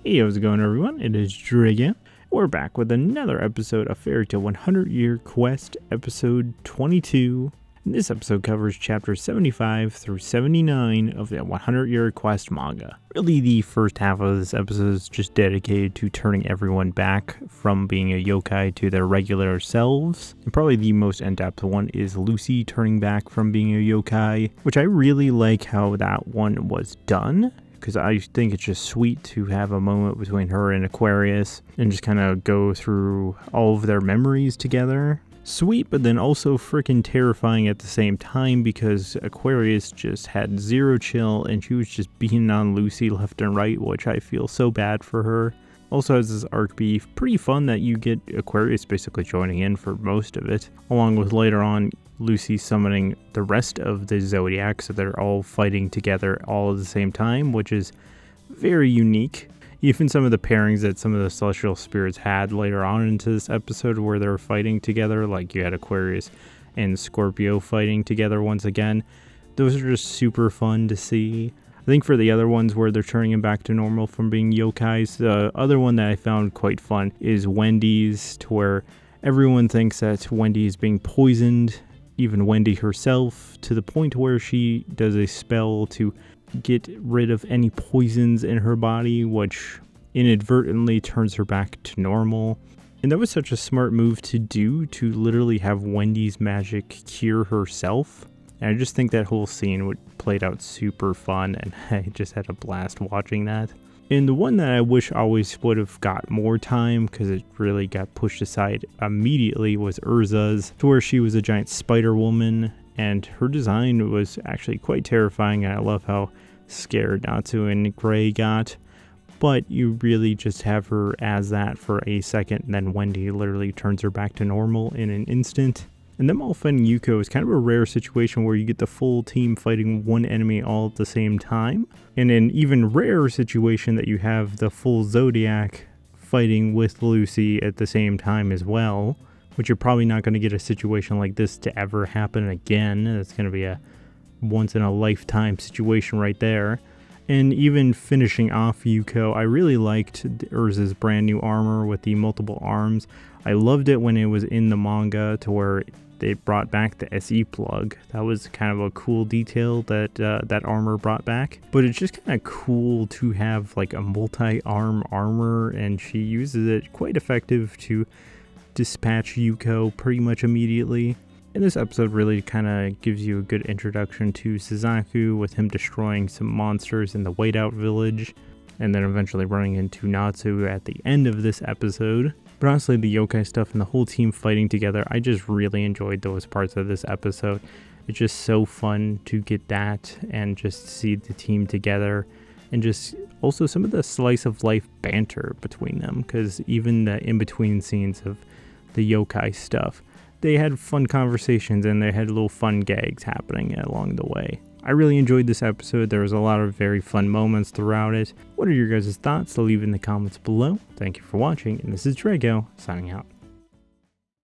Hey, how's it going, everyone? It is Drago. We're back with another episode of Fairy Tail 100-Year Quest, episode 22. And this episode covers chapters 75 through 79 of the 100-Year Quest manga. Really, the first half of this episode is just dedicated to turning everyone back from being a yokai to their regular selves. And probably the most in-depth one is Lucy turning back from being a yokai, which I really like how that one was done, because I think it's just sweet to have a moment between her and Aquarius and just kind of go through all of their memories together. Sweet, but then also freaking terrifying at the same time, because Aquarius just had zero chill and she was just beating on Lucy left and right, which I feel so bad for her. Also has this arc be pretty fun that you get Aquarius basically joining in for most of it, along with later on Lucy summoning the rest of the Zodiac, so they're all fighting together all at the same time, which is very unique. Even some of the pairings that some of the celestial spirits had later on into this episode where they're fighting together, like you had Aquarius and Scorpio fighting together once again, those are just super fun to see. I think for the other ones where they're turning them back to normal from being yokais, the other one that I found quite fun is Wendy's, to where everyone thinks that Wendy is being poisoned, even Wendy herself, to the point where she does a spell to get rid of any poisons in her body, which inadvertently turns her back to normal. And that was such a smart move to do, to literally have Wendy's magic cure herself. And I just think that whole scene played out super fun, and I just had a blast watching that. And the one that I wish always would have got more time, because it really got pushed aside immediately, was Urza's, to where she was a giant spider woman, and her design was actually quite terrifying, and I love how scared Natsu and Gray got. But you really just have her as that for a second, and then Wendy literally turns her back to normal in an instant. And them all fighting Yuko is kind of a rare situation where you get the full team fighting one enemy all at the same time. And an even rarer situation that you have the full Zodiac fighting with Lucy at the same time as well, which you're probably not going to get a situation like this to ever happen again. It's going to be a once in a lifetime situation right there. And even finishing off Yuko, I really liked Urza's brand new armor with the multiple arms. I loved it when it was in the manga, to where they brought back the SE plug. That was kind of a cool detail that that armor brought back. But it's just kind of cool to have like a multi-arm armor, and she uses it quite effective to dispatch Yuko pretty much immediately. And this episode really kind of gives you a good introduction to Suzaku, with him destroying some monsters in the Whiteout village, and then eventually running into Natsu at the end of this episode. But honestly, the yokai stuff and the whole team fighting together, I just really enjoyed those parts of this episode. It's just so fun to get that and just see the team together, and just also some of the slice of life banter between them, because even the in-between scenes of the yokai stuff, they had fun conversations and they had little fun gags happening along the way. I really enjoyed this episode. There was a lot of very fun moments throughout it. What are your guys' thoughts? Leave in the comments below. Thank you for watching, and this is Drago, signing out.